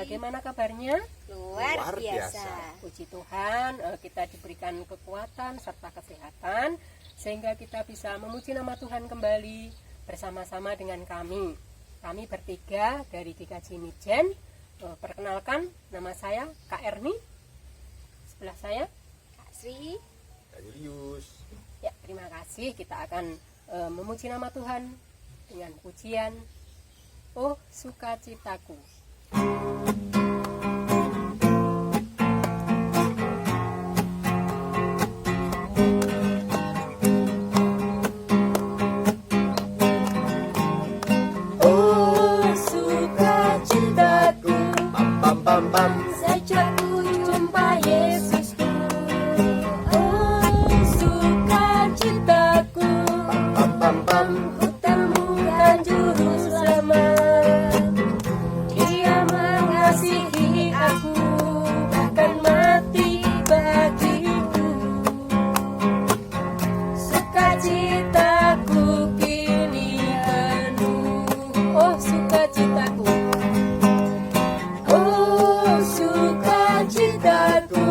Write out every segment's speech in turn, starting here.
Bagaimana kabarnya? Luar biasa. Puji Tuhan, kita diberikan kekuatan serta kesehatan sehingga kita bisa memuji nama Tuhan kembali bersama-sama dengan kami. Kami bertiga dari GKJ Mijen. Perkenalkan, nama saya Kak Erni. Sebelah saya Kak Sri. Kak Julius. Ya, terima kasih. Kita akan memuji nama Tuhan dengan pujian Oh Sukacitaku. Oh sukacitaku, Pam pam pam. sejak ku jumpa Yesusku. Oh sukacitaku, Pam pam pam. ku temukan juru selamat. Dia mengasihi aku, bahkan mati bagiku. Sukacitaku kini penuh. Oh sukacitaku, oh sukacitaku,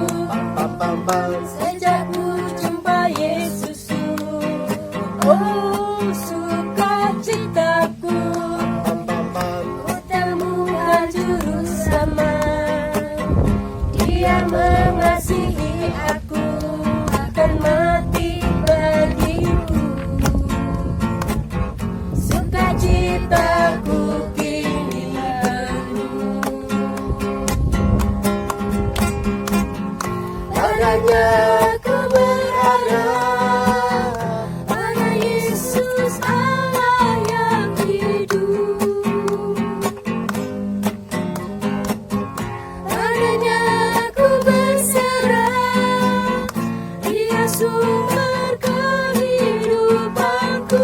Pam pam pam. sejak ku jumpa Yesusku. Oh sukacitaku, Pam pam pam. ku temukan juru selamat. Dia mengasihi aku, akan mati bagiku. Sukacitaku kini penuh. Padanya ku berharap, pada Yesus Allah yang hidup. Padanya ku berserah, Dia sumber kehidupanku.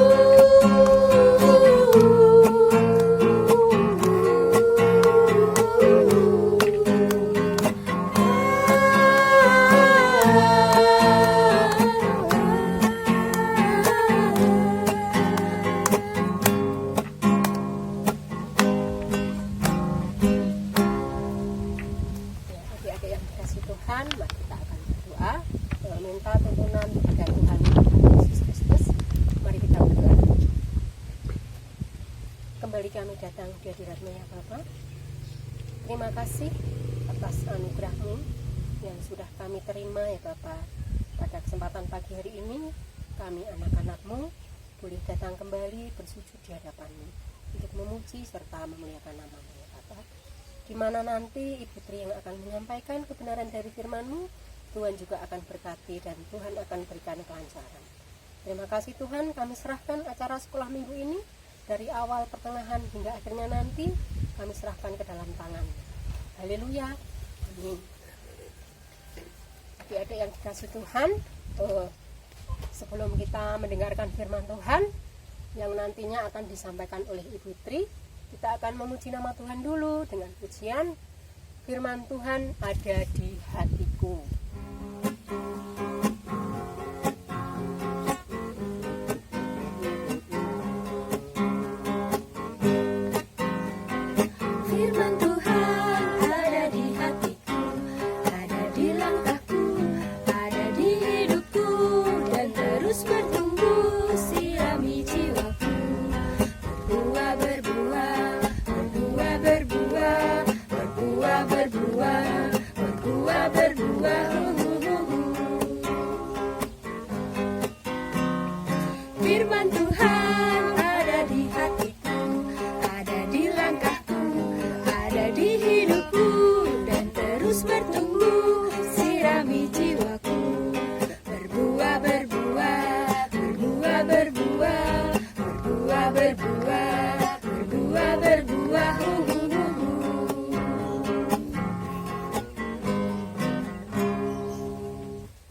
Ya, adik-adik yang dikasih Tuhan, mari kita akan berdoa, minta tuntunan kepada Tuhan Yesus Kristus. Mari kita berdoa. Kembali kami datang di hadirat-Mu ya Bapa. Terima kasih atas anugerah-Mu yang sudah kami terima ya Bapa. Pada kesempatan pagi hari ini, kami anak-anak-Mu boleh datang kembali bersujud di hadapan-Mu untuk memuji serta memuliakan nama-Mu ya Bapa. Di mana nanti Ibu Tri yang akan menyampaikan kebenaran dari firman-Mu, Tuhan juga akan berkati dan Tuhan akan berikan kelancaran. Terima kasih Tuhan, kami serahkan acara sekolah minggu ini dari awal, pertengahan hingga akhirnya nanti, kami serahkan ke dalam tangan-Mu. Haleluya. Amin. Adik-adik yang dikasih Tuhan, sebelum kita mendengarkan firman Tuhan yang nantinya akan disampaikan oleh Ibu Tri, kita akan memuji nama Tuhan dulu dengan pujian firman Tuhan ada di hatiku. Firman Tuhan ada di hatiku, ada di langkahku, ada di hidupku, dan terus bertumbuh sirami jiwaku. Berbuah, berbuah, berbuah, berbuah, berbuah, berbuah, berbuah, berbuah. Firman Tuhan ada di hatiku, ada di langkahku, ada di hidupku, dan terus bertumbuh sirami jiwaku. Berbuah, berbuah, berbuah, berbuah, berbuah, berbuah, berbuah, berbuah.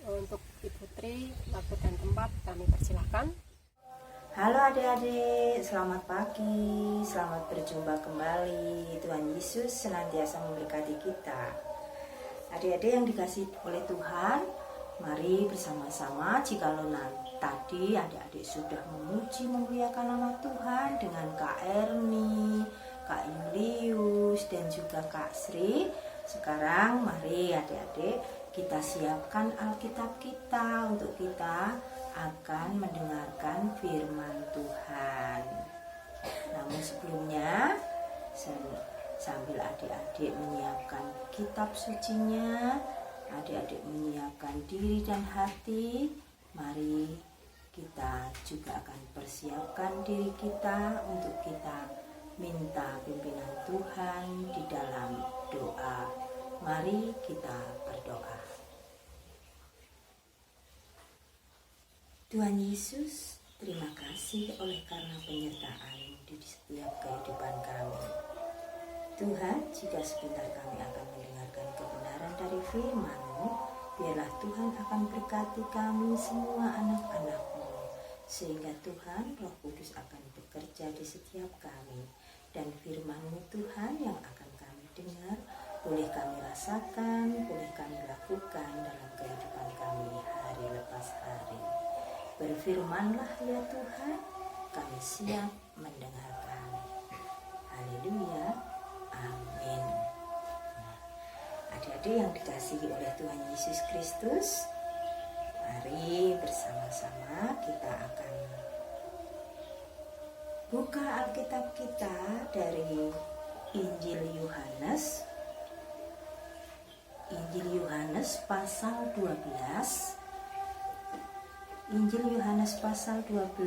Untuk Ibu Tri, waktu dan tempat kami persilahkan. Halo adik-adik, selamat pagi, selamat berjumpa kembali. Tuhan Yesus senantiasa memberkati kita. Adik-adik yang dikasih oleh Tuhan, mari bersama-sama jikalau tadi adik-adik sudah memuji memuliakan nama Tuhan dengan Kak Erni, Kak Julius, dan juga Kak Sri. Sekarang mari adik-adik kita siapkan Alkitab kita untuk kita akan mendengarkan firman Tuhan. Namun sebelumnya, sambil adik-adik menyiapkan kitab sucinya, adik-adik menyiapkan diri dan hati, mari kita juga akan persiapkan diri kita untuk kita minta pimpinan Tuhan di dalam doa. Mari kita berdoa. Tuhan Yesus, terima kasih oleh karena penyertaan di setiap kehidupan kami. Tuhan, jika sebentar kami akan mendengarkan kebenaran dari firman-Mu, biarlah Tuhan akan berkati kami semua anak-anak-Mu, sehingga Tuhan Roh Kudus akan bekerja di setiap kami, dan firman-Mu Tuhan yang akan kami dengar, boleh kami rasakan, boleh kami lakukan dalam kehidupan kami hari lepas hari. Berfirmanlah ya Tuhan, kami siap mendengarkan. Haleluya, amin. Adik-adik yang dikasihi oleh Tuhan Yesus Kristus, mari bersama-sama kita akan buka Alkitab kita dari Injil Yohanes. Injil Yohanes pasal 12. Injil Yohanes pasal 12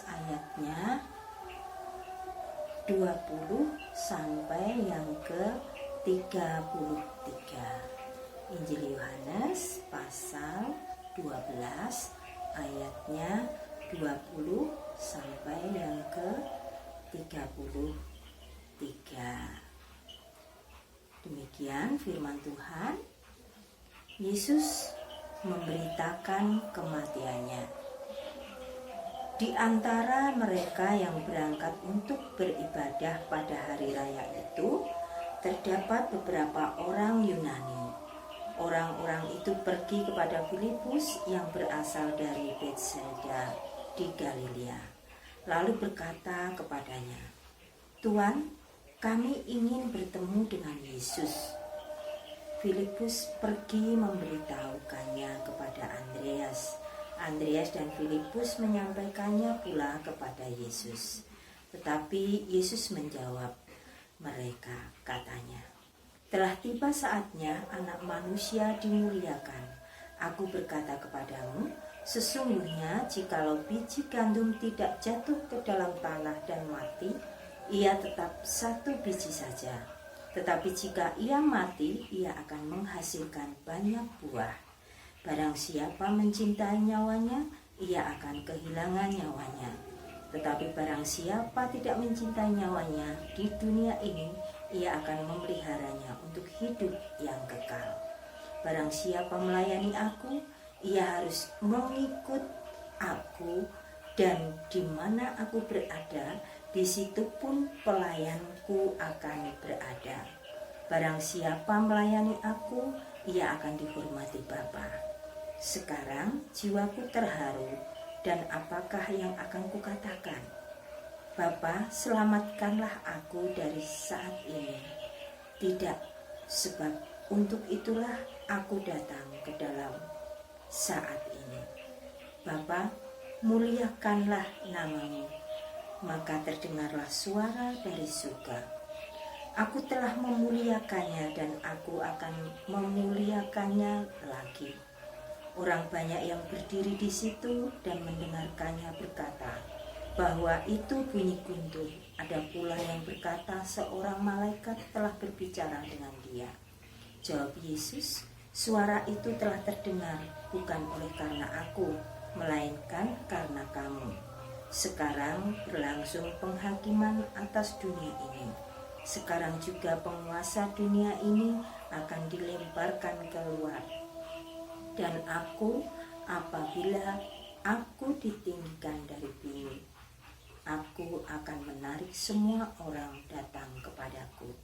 ayatnya 20 sampai yang ke 33. Injil Yohanes pasal 12 ayatnya 20 sampai yang ke 33. Demikian firman Tuhan. Yesus memberitakan kematiannya. Di antara mereka yang berangkat untuk beribadah pada hari raya itu, terdapat beberapa orang Yunani. Orang-orang itu pergi kepada Filipus yang berasal dari Betsaida di Galilea, lalu berkata kepadanya, "Tuan, kami ingin bertemu dengan Yesus." Filipus pergi memberitahukannya kepada Andreas. Andreas dan Filipus menyampaikannya pula kepada Yesus. Tetapi Yesus menjawab mereka, katanya, "Telah tiba saatnya Anak Manusia dimuliakan. Aku berkata kepadamu, sesungguhnya jikalau biji gandum tidak jatuh ke dalam tanah dan mati, ia tetap satu biji saja. Tetapi jika ia mati, ia akan menghasilkan banyak buah. Barang siapa mencintai nyawanya, ia akan kehilangan nyawanya. Tetapi barang siapa tidak mencintai nyawanya di dunia ini, ia akan memeliharanya untuk hidup yang kekal. Barang siapa melayani aku, ia harus mengikut aku, dan di mana aku berada, di situ pun pelayanku akan berada. Barang siapa melayani aku, ia akan dihormati Bapa. Sekarang jiwaku terharu, dan apakah yang akan kukatakan? Bapa, selamatkanlah aku dari saat ini. Tidak, sebab untuk itulah aku datang ke dalam saat ini. Bapa, muliakanlah nama-Mu. Maka terdengarlah suara dari surga. Aku telah memuliakannya dan aku akan memuliakannya lagi. Orang banyak yang berdiri di situ dan mendengarkannya berkata bahwa itu bunyi guntur. Ada pula yang berkata seorang malaikat telah berbicara dengan dia. Jawab Yesus, suara itu telah terdengar bukan oleh karena aku, melainkan karena kamu. Sekarang berlangsung penghakiman atas dunia ini. Sekarang juga penguasa dunia ini akan dilemparkan keluar. Dan aku, apabila aku ditinggikan dari bumi, aku akan menarik semua orang datang kepadaku.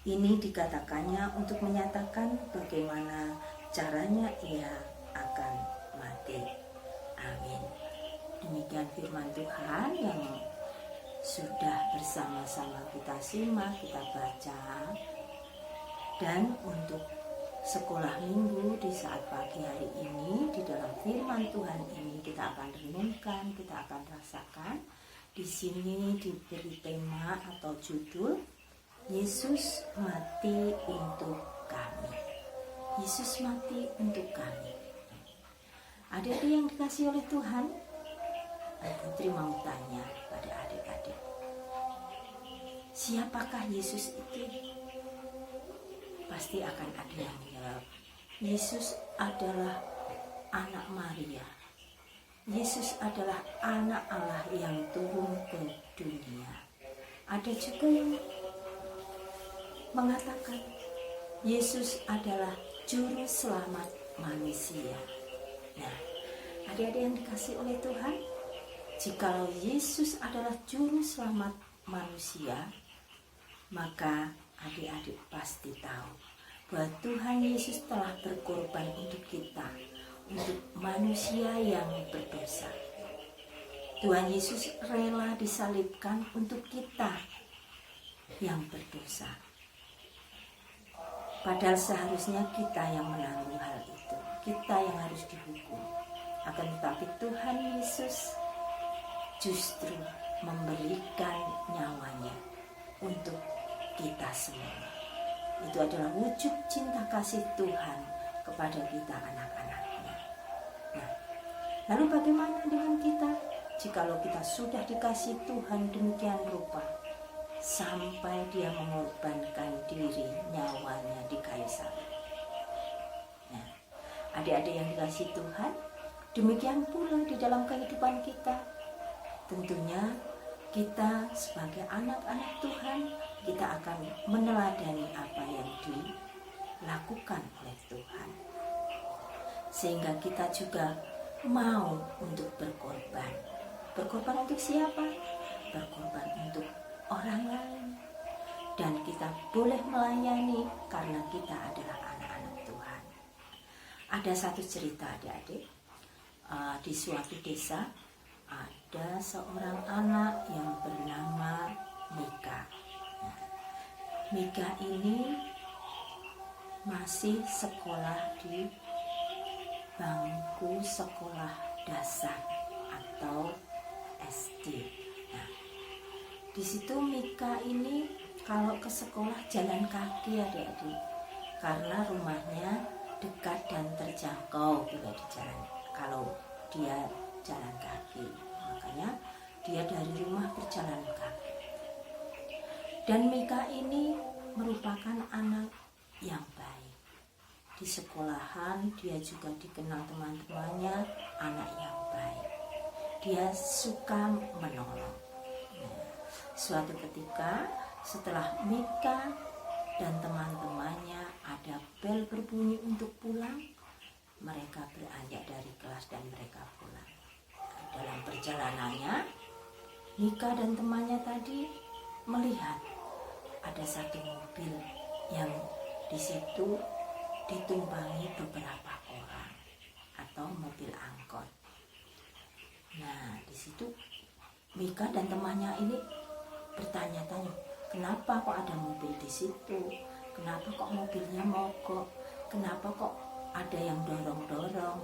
Ini dikatakannya untuk menyatakan bagaimana caranya ia akan mati. Amin. Demikian firman Tuhan yang sudah bersama-sama kita simak, kita baca. Dan untuk sekolah minggu di saat pagi hari ini, di dalam firman Tuhan ini kita akan renungkan, kita akan rasakan. Di sini diberi tema atau judul Yesus mati untuk kami. Yesus mati untuk kami. Adik-adik yang dikasihi oleh Tuhan, Putri mau tanya pada adik-adik, siapakah Yesus itu? Pasti akan ada yang menjawab, Yesus adalah anak Maria. Yesus adalah anak Allah yang turun ke dunia. Ada juga yang mengatakan Yesus adalah juru selamat manusia. Nah, adik-adik yang dikasihi oleh Tuhan, jikalau Yesus adalah juru selamat manusia, maka adik-adik pasti tahu bahwa Tuhan Yesus telah berkorban untuk kita, untuk manusia yang berdosa. Tuhan Yesus rela disalibkan untuk kita yang berdosa. Padahal seharusnya kita yang menanggung hal itu, kita yang harus dihukum. Akan tetapi Tuhan Yesus justru memberikan nyawanya untuk kita semua. Itu adalah wujud cinta kasih Tuhan kepada kita anak-anaknya. Nah, lalu bagaimana dengan kita? Jikalau kita sudah dikasih Tuhan demikian rupa, sampai dia mengorbankan diri nyawanya di kayu salib. Nah, adik-adik yang dikasih Tuhan, demikian pula di dalam kehidupan kita. Tentunya kita sebagai anak-anak Tuhan, kita akan meneladani apa yang dilakukan oleh Tuhan. Sehingga kita juga mau untuk berkorban. Berkorban untuk siapa? Berkorban untuk orang lain. Dan kita boleh melayani karena kita adalah anak-anak Tuhan. Ada satu cerita adik-adik, di suatu desa ada seorang anak yang bernama Mika. Mika ini masih sekolah di bangku sekolah dasar atau SD. Nah, di situ Mika ini kalau ke sekolah jalan kaki adik-adik, karena rumahnya dekat dan terjangkau bila di jalan. Kalau dia jalan kaki, makanya dia dari rumah berjalan kaki. Dan Mika ini merupakan anak yang baik. Di sekolahan dia juga dikenal teman-temannya anak yang baik. Dia suka menolong. Nah, suatu ketika setelah Mika dan teman-temannya ada bel berbunyi untuk pulang, mereka beranjak dari kelas dan mereka pulang. Dalam perjalanannya, Mika dan temannya tadi melihat ada satu mobil yang di situ ditumpangi beberapa orang atau mobil angkot. Nah, di situ Mika dan temannya ini bertanya-tanya, kenapa kok ada mobil di situ? Kenapa kok mobilnya mogok? Kenapa kok ada yang dorong-dorong?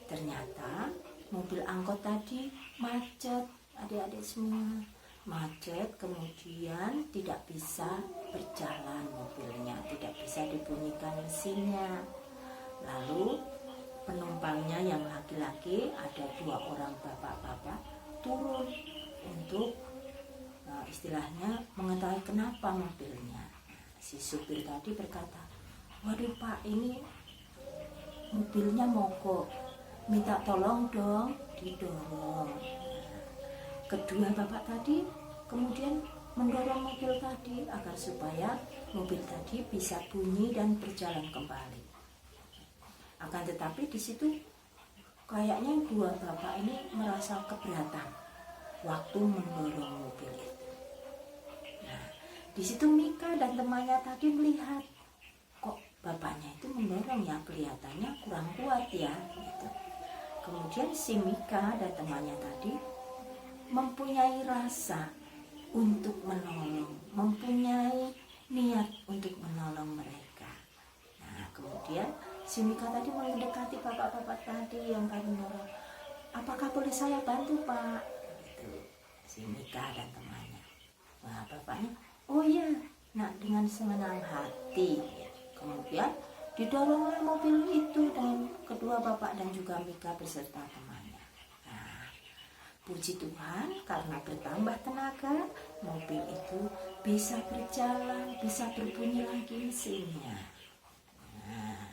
Ternyata mobil angkot tadi macet, adik-adik semua. Macet, kemudian tidak bisa berjalan mobilnya, tidak bisa dibunyikan mesinnya. Lalu penumpangnya yang laki-laki, ada 2 orang bapak-bapak turun untuk istilahnya mengetahui kenapa mobilnya. Si supir tadi berkata, waduh Pak, ini mobilnya mogok, minta tolong dong didorong. Kedua bapak tadi kemudian mendorong mobil tadi agar supaya mobil tadi bisa bunyi dan berjalan kembali. Akan tetapi di situ kayaknya 2 bapak ini merasa keberatan waktu mendorong mobil itu. Nah, di situ Mika dan temannya tadi melihat kok bapaknya itu mendorong ya, kelihatannya kurang kuat ya gitu. Kemudian si Mika dan temannya tadi mempunyai rasa untuk menolong, mempunyai niat untuk menolong mereka. Nah, kemudian si Mika tadi mendekati bapak-bapak tadi yang tadi mendorong, apakah boleh saya bantu Pak? Gitu, si Mika dan temannya. Nah, bapaknya, oh iya, nah dengan senang hati. Kemudian didorong oleh mobil itu dengan kedua bapak dan juga Mika beserta temannya. Nah, puji Tuhan, karena bertambah tenaga, mobil itu bisa berjalan, bisa berbunyi lagi mesinnya. Nah,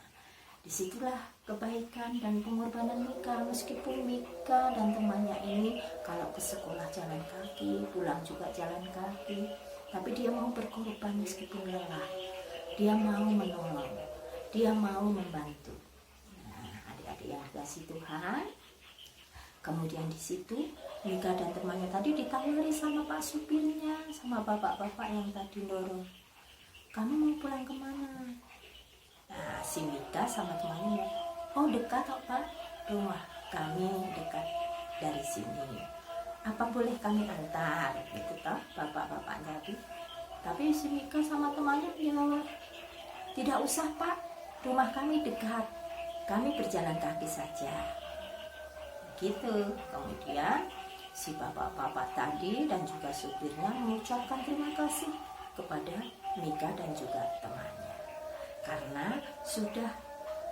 disitulah kebaikan dan pengorbanan Mika. Meskipun Mika dan temannya ini kalau ke sekolah jalan kaki, pulang juga jalan kaki, tapi dia mau berkorban meskipun lelah. Dia mau menolong, dia mau membantu. Nah, adik-adik yang dikasihi Tuhan, kemudian di situ Mika dan temannya tadi ditawari sama pak supirnya, sama bapak-bapak yang tadi dorong, kamu mau pulang kemana? Nah, si Mika sama temannya, oh dekat kok Pak, rumah kami dekat dari sini, apa boleh kami antar? Gitu toh bapak-bapak tadi. Tapi si Mika sama temannya bilang, tidak usah Pak, rumah kami dekat, kami berjalan kaki saja. Gitu. Kemudian si bapak-bapak tadi dan juga supirnya mengucapkan terima kasih kepada Mika dan juga temannya, karena sudah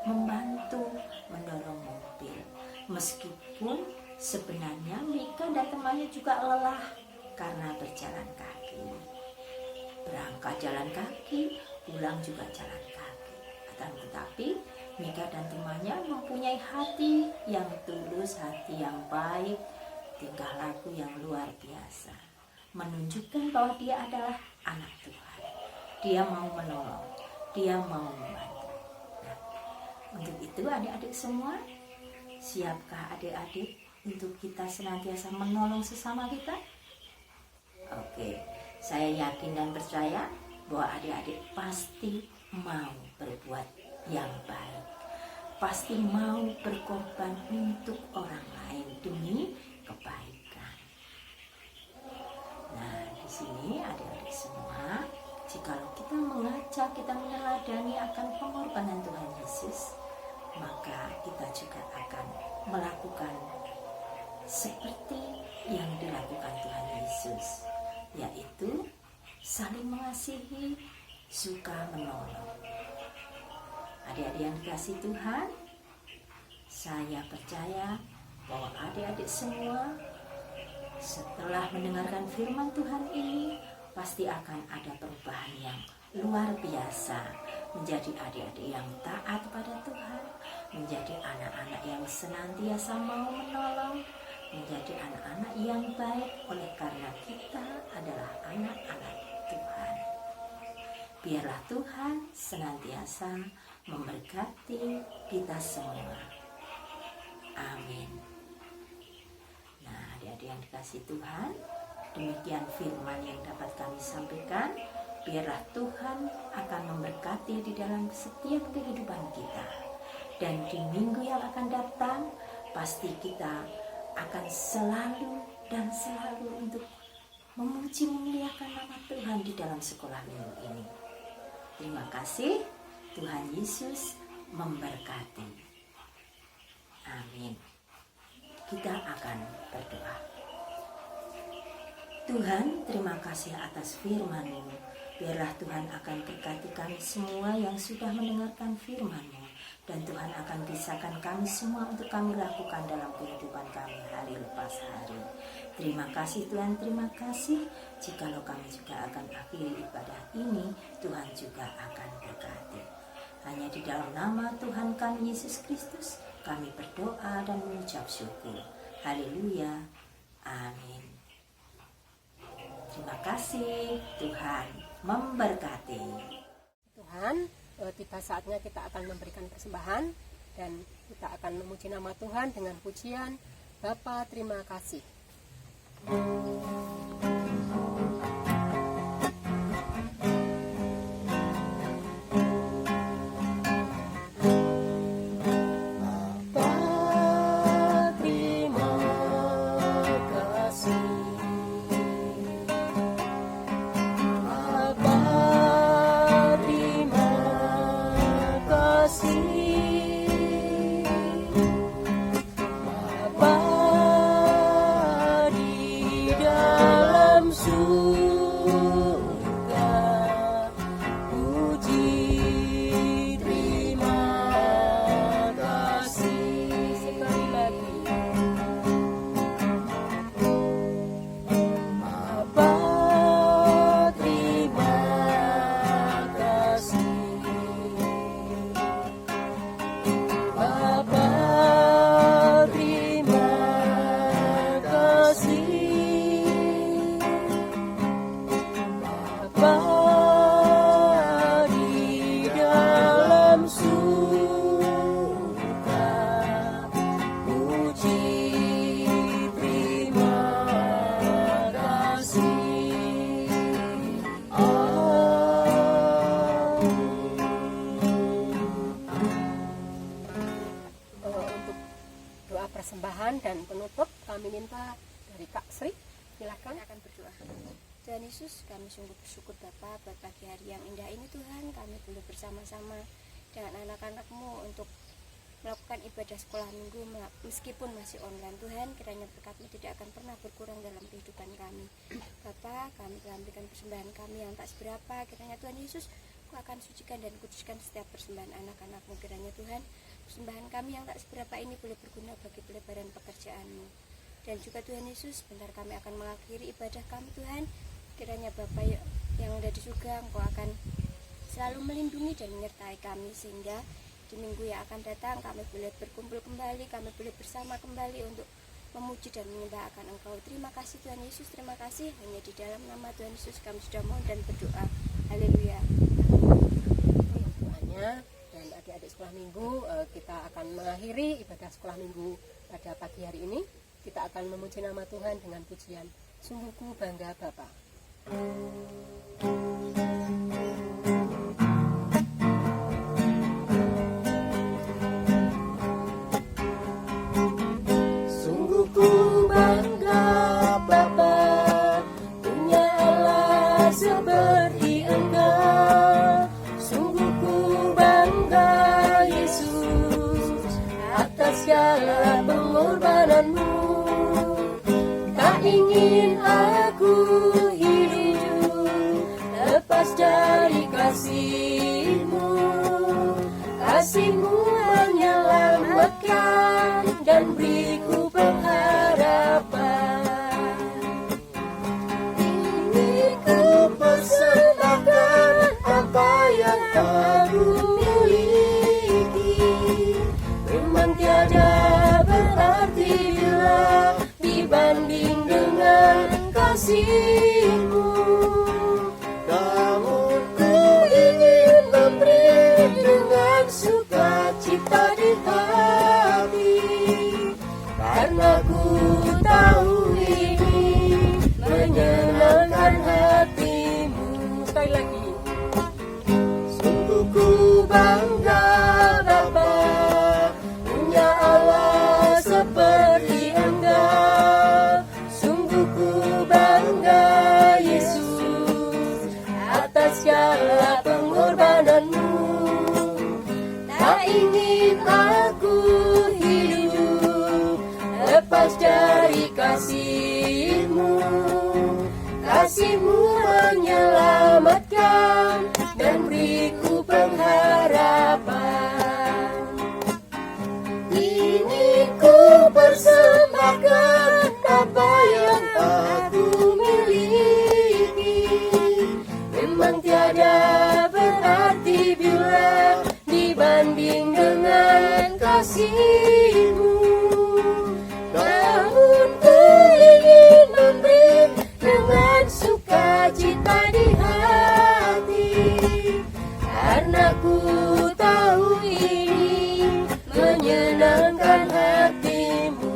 membantu mendorong mobil. Meskipun sebenarnya Mika dan temannya juga lelah karena berjalan kaki. Berangkat jalan kaki, pulang juga jalan kaki. Tetapi Mika dan temannya mempunyai hati yang tulus, hati yang baik, tingkah laku yang luar biasa, menunjukkan bahwa dia adalah anak Tuhan. Dia mau menolong, dia mau membantu. Nah, untuk itu adik-adik semua, siapkah adik-adik untuk kita senantiasa menolong sesama kita? Oke, saya yakin dan percaya bahwa adik-adik pasti mau berbuat yang baik, pasti mau berkorban untuk orang lain demi kebaikan. Nah, di sini adik-adik semua, jikalau kita mengajak, kita meneladani akan pengorbanan Tuhan Yesus, maka kita juga akan melakukan seperti yang dilakukan Tuhan Yesus, yaitu saling mengasihi, suka menolong. Adik-adik yang dikasihi Tuhan, saya percaya bahwa adik-adik semua setelah mendengarkan firman Tuhan ini pasti akan ada perubahan yang luar biasa, menjadi adik-adik yang taat pada Tuhan, menjadi anak-anak yang senantiasa mau menolong, menjadi anak-anak yang baik oleh karena kita adalah anak-anak Tuhan. Biarlah Tuhan senantiasa memberkati kita semua. Amin. Nah, adik-adik yang dikasihi Tuhan, demikian firman yang dapat kami sampaikan. Biarlah Tuhan akan memberkati di dalam setiap kehidupan kita. Dan di minggu yang akan datang, pasti kita akan selalu dan selalu untuk memuji memuliakan nama Tuhan di dalam sekolah minggu ini. Terima kasih. Tuhan Yesus memberkati. Amin. Kita akan berdoa. Tuhan, terima kasih atas firman-Mu. Biarlah Tuhan akan berkati kami semua yang sudah mendengarkan firman-Mu. Dan Tuhan akan bisahkan kami semua untuk kami lakukan dalam kehidupan kami hari lepas hari. Terima kasih Tuhan, terima kasih. Jikalau kami juga akan akhiri ibadah ini, Tuhan juga akan berkati. Hanya di dalam nama Tuhan kami Yesus Kristus, kami berdoa dan mengucap syukur. Haleluya. Amin. Terima kasih. Tuhan memberkati. Tuhan, tiba saatnya kita akan memberikan persembahan dan kita akan memuji nama Tuhan dengan pujian Bapa terima kasih. Terima kasih. minta dari Kak Sri. Silakan. Kami akan berdoa. Tuhan Yesus, kami sungguh bersyukur Bapa buat pagi hari yang indah ini Tuhan. Kami boleh bersama-sama dengan anak-anak-Mu untuk melakukan ibadah sekolah minggu meskipun masih online. Tuhan, kiranya berkat-Mu tidak akan pernah berkurang dalam kehidupan kami. Bapa, kami telah memberikan persembahan kami yang tak seberapa. Kiranya Tuhan Yesus, Kau akan sucikan dan kuduskan setiap persembahan anak-anak-Mu. Kiranya Tuhan, persembahan kami yang tak seberapa ini boleh berguna bagi pelebaran pekerjaan-Mu. Dan juga Tuhan Yesus, sebentar kami akan mengakhiri ibadah kami Tuhan. Kiranya Bapa yang ada di surga, Engkau akan selalu melindungi dan menyertai kami, sehingga di minggu yang akan datang kami boleh berkumpul kembali, kami boleh bersama kembali untuk memuji dan menyembah akan Engkau. Terima kasih Tuhan Yesus, terima kasih. Hanya di dalam nama Tuhan Yesus kami sudah mohon dan berdoa. Haleluya. Doanya dan adik-adik sekolah minggu, kita akan mengakhiri ibadah sekolah minggu pada pagi hari ini. Kita akan memuji nama Tuhan dengan pujian Sungguh Ku Bangga Bapa. Sungguh ku bangga Bapa, punya Allah seperti Engkau. Sungguh ku bangga Yesus, atas segala pengorbanan-Mu. Tak ingin aku hidup lepas dari kasih-Mu. Kasih-Mu menyelamatkan dan beriku pengharapan. Ini ku persembahkan apa yang aku miliki. Memang tiada berarti bila dibanding dengan kasih-Mu. Namun ku ingin memberi dengan sukacita di hati, karena ku tahu ini menyenangkan hati-Mu. Sekali lagi. Sungguh ku bangga Bapa, punya Allah seperti Engkau. Sungguh ku bangga Yesus, atas segala pengorbanan-Mu. Tak ingin aku hidup lepas dari kasih-Mu. Kasih-Mu menyelamatkan dan beriku pengharapan. Ini ku persembahkan apa yang aku miliki. Memang tiada berarti bila dibanding dengan kasih-Mu. Namun ku ingin memberi dengan sukacita di hati, karena ku tahu ini menyenangkan hati-Mu.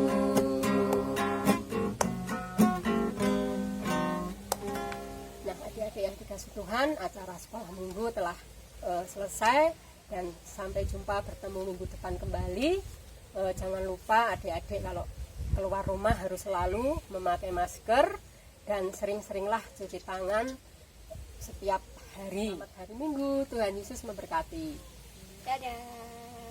Nah, adik-adik yang dikasih Tuhan, acara sekolah minggu telah selesai dan sampai jumpa bertemu minggu depan kembali. Jangan lupa adik-adik kalau keluar rumah harus selalu memakai masker dan sering-seringlah cuci tangan setiap hari. Selamat hari Minggu, Tuhan Yesus memberkati. Dadah.